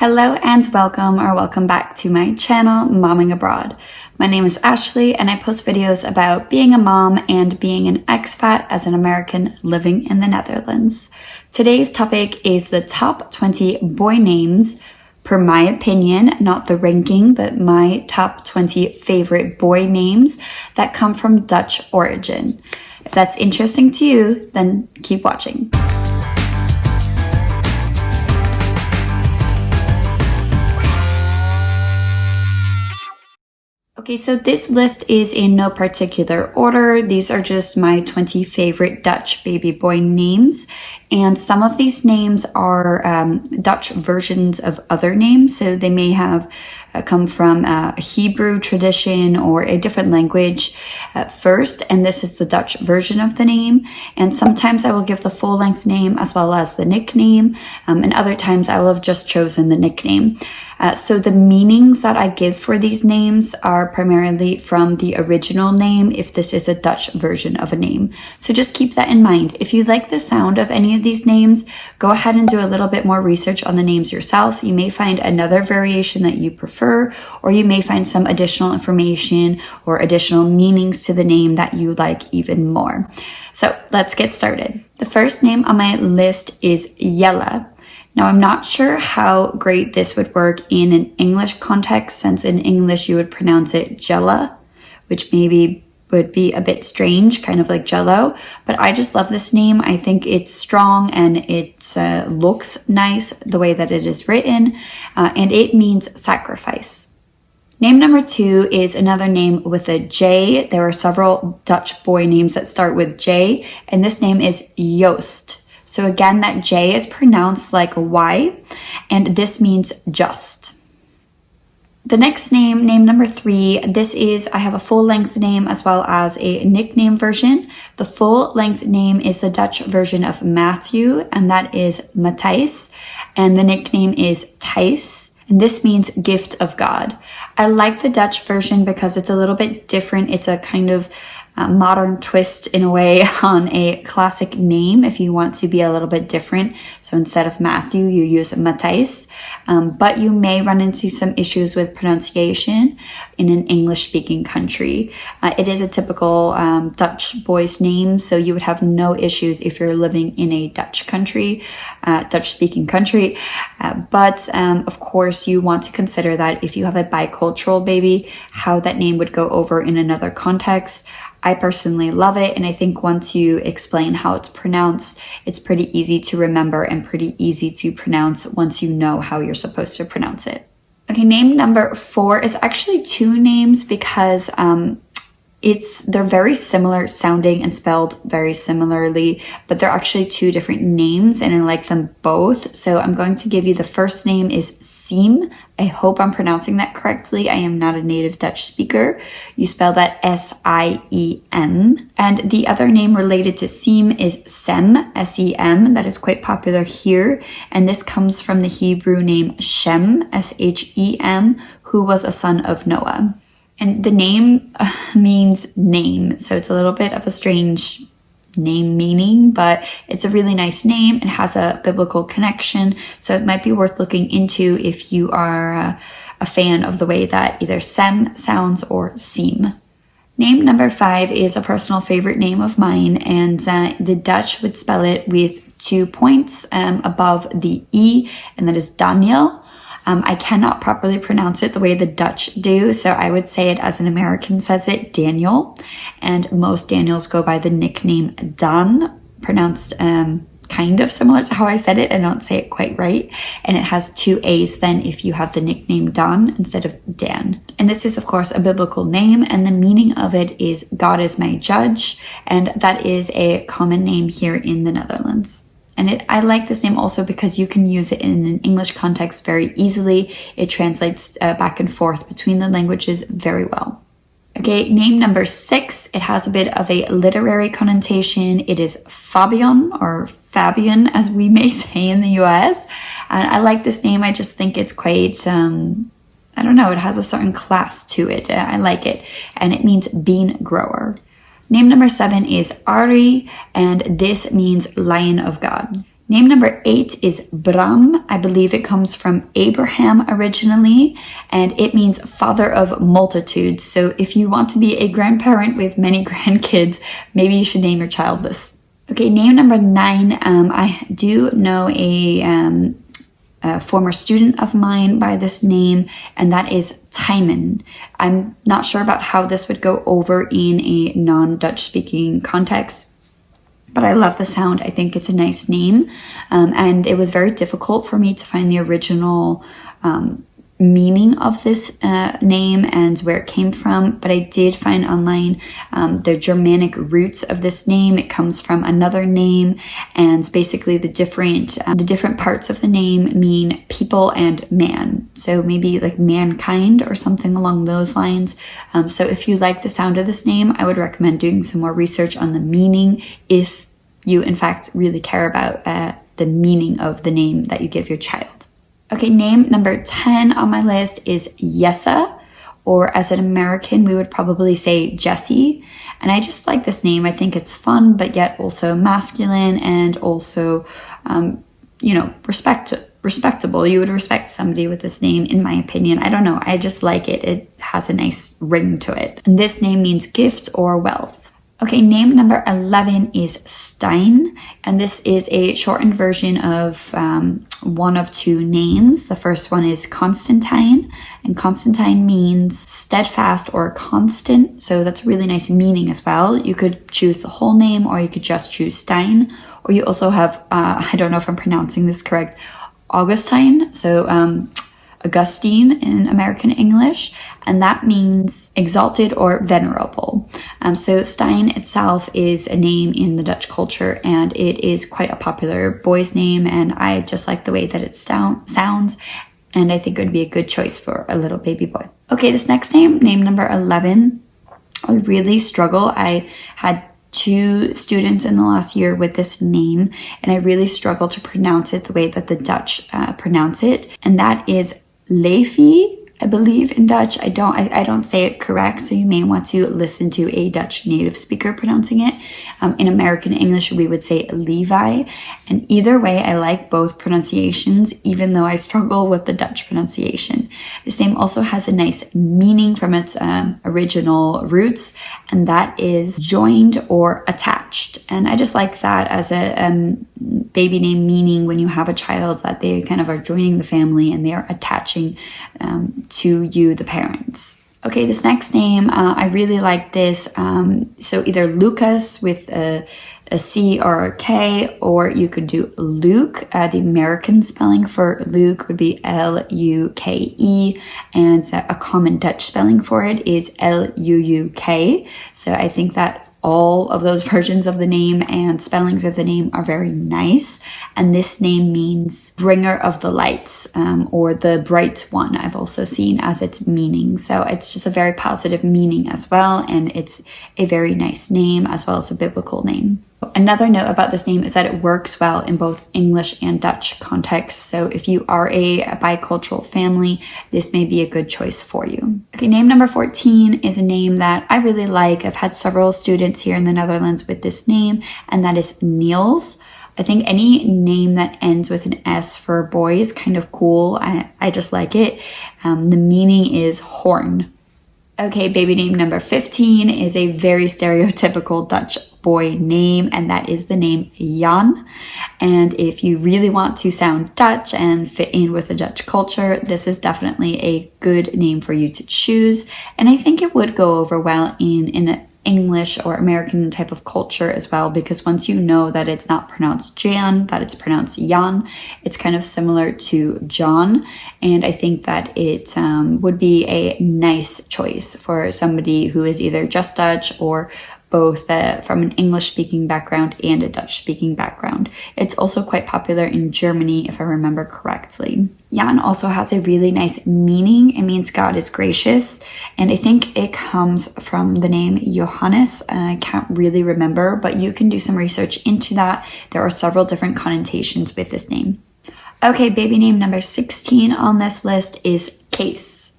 Hello and welcome back to my channel, Momming Abroad. My name is Ashley and I post videos about being a mom and being an expat as an American living in the Netherlands. Today's topic is the top 20 boy names, per my opinion, not the ranking, but my top 20 favorite boy names that come from Dutch origin. If that's interesting to you, then keep watching. Okay, so this list is in no particular order. These are just my 20 favorite Dutch baby boy names. And some of these names are Dutch versions of other names. So they may have come from a Hebrew tradition or a different language first. And this is the Dutch version of the name. And sometimes I will give the full length name as well as the nickname. And other times I will have just chosen the nickname. So the meanings that I give for these names are primarily from the original name if this is a Dutch version of a name. So just keep that in mind. If you like the sound of any of these names, go ahead and do a little bit more research on the names yourself. You may find another variation that you prefer, or you may find some additional information or additional meanings to the name that you like even more. So let's get started. The first name on my list is JELLE. Now, I'm not sure how great this would work in an English context, since in English you would pronounce it JELLE, which maybe would be a bit strange, kind of like Jello, but I just love this name. I think it's strong and it looks nice the way that it is written, and it means sacrifice. Name number 2 is another name with a J. There are several Dutch boy names that start with J, and this name is JOOST. So again, that J is pronounced like a Y, and this means just. The next name, name number 3, this is, I have a full length name as well as a nickname version. The full length name is the Dutch version of Matthew, and that is Matthijs, and the nickname is Thijs, and this means gift of God. I like the Dutch version because it's a little bit different. It's a kind of modern twist in a way on a classic name if you want to be a little bit different. So instead of Matthew, you use Matthijs, but you may run into some issues with pronunciation in an English-speaking country. It is a typical Dutch boy's name, so you would have no issues if you're living in a Dutch country, Dutch-speaking country. But of course, you want to consider that if you have a bicultural baby, how that name would go over in another context. I personally love it, and I think once you explain how it's pronounced, it's pretty easy to remember and pretty easy to pronounce once you know how you're supposed to pronounce it. Okay, name number 4 is actually 2 names because they're very similar sounding and spelled very similarly, but they're actually 2 different names and I like them both. So I'm going to give you the first name is SIEM. I hope I'm pronouncing that correctly. I am not a native Dutch speaker. You spell that S-I-E-M. And the other name related to SIEM is SEM, S-E-M. That is quite popular here. And this comes from the Hebrew name Shem, S-H-E-M, who was a son of Noah. And the name means name, so it's a little bit of a strange name meaning, but it's a really nice name and has a biblical connection, so it might be worth looking into if you are a fan of the way that either Sem sounds or Seem. Name number 5 is a personal favorite name of mine, and the Dutch would spell it with 2 points above the E, and that is Daniel. I cannot properly pronounce it the way the Dutch do, so I would say it as an American says it, Daniel. And most Daniels go by the nickname DAAN, pronounced kind of similar to how I said it. I don't say it quite right. And it has 2 A's then if you have the nickname Dan instead of Dan. And this is, of course, a biblical name, and the meaning of it is God is my judge, and that is a common name here in the Netherlands. And I like this name also because you can use it in an English context very easily. It translates back and forth between the languages very well. Okay, name number 6. It has a bit of a literary connotation. It is FABIAN, or Fabian, as we may say in the US. And I like this name. I just think it's quite, I don't know, it has a certain class to it. I like it. And it means bean grower. Name number 7 is ARIE, and this means Lion of God. Name number 8 is BRAM. I believe it comes from Abraham originally, and it means father of multitudes. So if you want to be a grandparent with many grandkids, maybe you should name your child this. Okay, name number 9. I do know a former student of mine by this name, and that is THIJMEN. I'm not sure about how this would go over in a non-Dutch speaking context, but I love the sound. I think it's a nice name, and it was very difficult for me to find the original meaning of this name and where it came from, but I did find online the Germanic roots of this name. It comes from another name, and basically the different parts of the name mean people and man. So maybe like mankind or something along those lines. So if you like the sound of this name, I would recommend doing some more research on the meaning if you in fact really care about the meaning of the name that you give your child. Okay, name number 10 on my list is Jesse, or as an American, we would probably say Jessie. And I just like this name. I think it's fun, but yet also masculine and also, respectable. You would respect somebody with this name, in my opinion. I don't know. I just like it. It has a nice ring to it. And this name means gift or wealth. Okay, name number 11 is STIJN, and this is a shortened version of one of two names. The first one is Constantine, and Constantine means steadfast or constant, so that's a really nice meaning as well. You could choose the whole name, or you could just choose STIJN, or you also have, I don't know if I'm pronouncing this correct, Augustine, so Augustine in American English, and that means exalted or venerable. So STIJN itself is a name in the Dutch culture, and it is quite a popular boy's name, and I just like the way that it sounds, and I think it would be a good choice for a little baby boy. Okay, this next name number 11, I really struggle. I had 2 students in the last year with this name, and I really struggle to pronounce it the way that the Dutch pronounce it, and that is LEVI, I believe in Dutch. I don't say it correct, so you may want to listen to a Dutch native speaker pronouncing it. In American English, we would say Levi. And either way, I like both pronunciations, even though I struggle with the Dutch pronunciation. This name also has a nice meaning from its original roots, and that is joined or attached. And I just like that as a baby name meaning when you have a child, that they kind of are joining the family and they are attaching to you, the parents. Okay, this next name, I really like this. So either LUKAS with a C or a K, or you could do LUUK. The American spelling for LUUK would be L-U-K-E, and a common Dutch spelling for it is L-U-U-K. So I think that all of those versions of the name and spellings of the name are very nice. And this name means bringer of the lights, or the bright one, I've also seen as its meaning. So it's just a very positive meaning as well. And it's a very nice name as well as a biblical name. Another note about this name is that it works well in both English and Dutch contexts. So if you are a bicultural family, this may be a good choice for you. Okay, name number 14 is a name that I really like. I've had several students here in the Netherlands with this name, and that is NIELS. I think any name that ends with an S for a boy is kind of cool. I just like it. The meaning is horn. Okay, baby name number 15 is a very stereotypical Dutch boy name, and that is the name Jan. And if you really want to sound Dutch and fit in with the Dutch culture, this is definitely a good name for you to choose. And I think it would go over well in an English or American type of culture as well, because once you know that it's not pronounced Jan, that it's pronounced Jan, it's kind of similar to John. And I think that it would be a nice choice for somebody who is either just Dutch or both from an English-speaking background and a Dutch-speaking background. It's also quite popular in Germany, if I remember correctly. Jan also has a really nice meaning. It means God is gracious, and I think it comes from the name Johannes. I can't really remember, but you can do some research into that. There are several different connotations with this name. Okay, baby name number 16 on this list is KEES.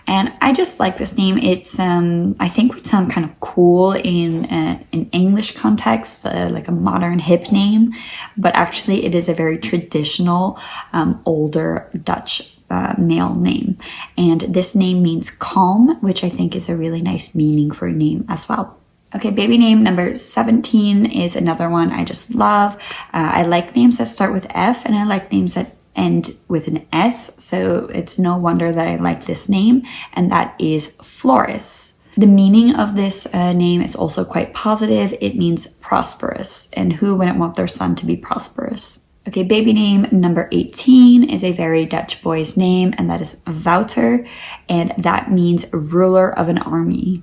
And I just like this name. It's I think would sound kind of cool in an English context, like a modern hip name, but actually it is a very traditional older Dutch male name. And this name means calm, which I think is a really nice meaning for a name as well. Okay, baby name number 17 is another one I just love. I like names that start with F, and I like names that end with an S, so it's no wonder that I like this name, and that is Floris. The meaning of this name is also quite positive. It means prosperous, and who wouldn't want their son to be prosperous? Okay, baby name number 18 is a very Dutch boy's name, and that is Wouter, and that means ruler of an army.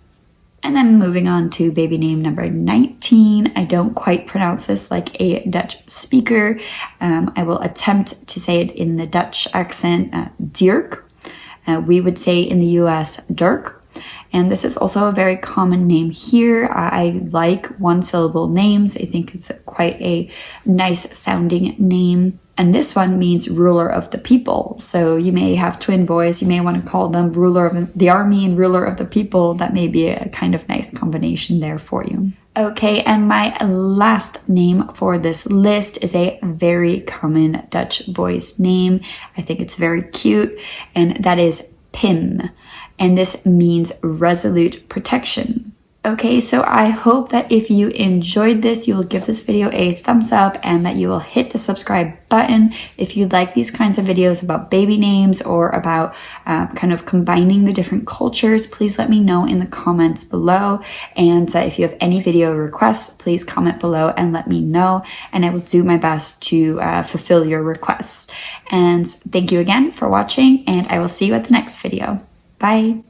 And then moving on to baby name number 19. I don't quite pronounce this like a Dutch speaker. I will attempt to say it in the Dutch accent, DIRK. We would say in the US, DIRK. And this is also a very common name here. I like one-syllable names. I think it's quite a nice sounding name. And this one means ruler of the people. So you may have twin boys. You may want to call them ruler of the army and ruler of the people. That may be a kind of nice combination there for you. Okay, and my last name for this list is a very common Dutch boy's name. I think it's very cute, and that is Pim. And this means resolute protection. Okay, so I hope that if you enjoyed this, you will give this video a thumbs up and that you will hit the subscribe button. If you like these kinds of videos about baby names or about kind of combining the different cultures, please let me know in the comments below. And if you have any video requests, please comment below and let me know. And I will do my best to fulfill your requests. And thank you again for watching, and I will see you at the next video. Bye.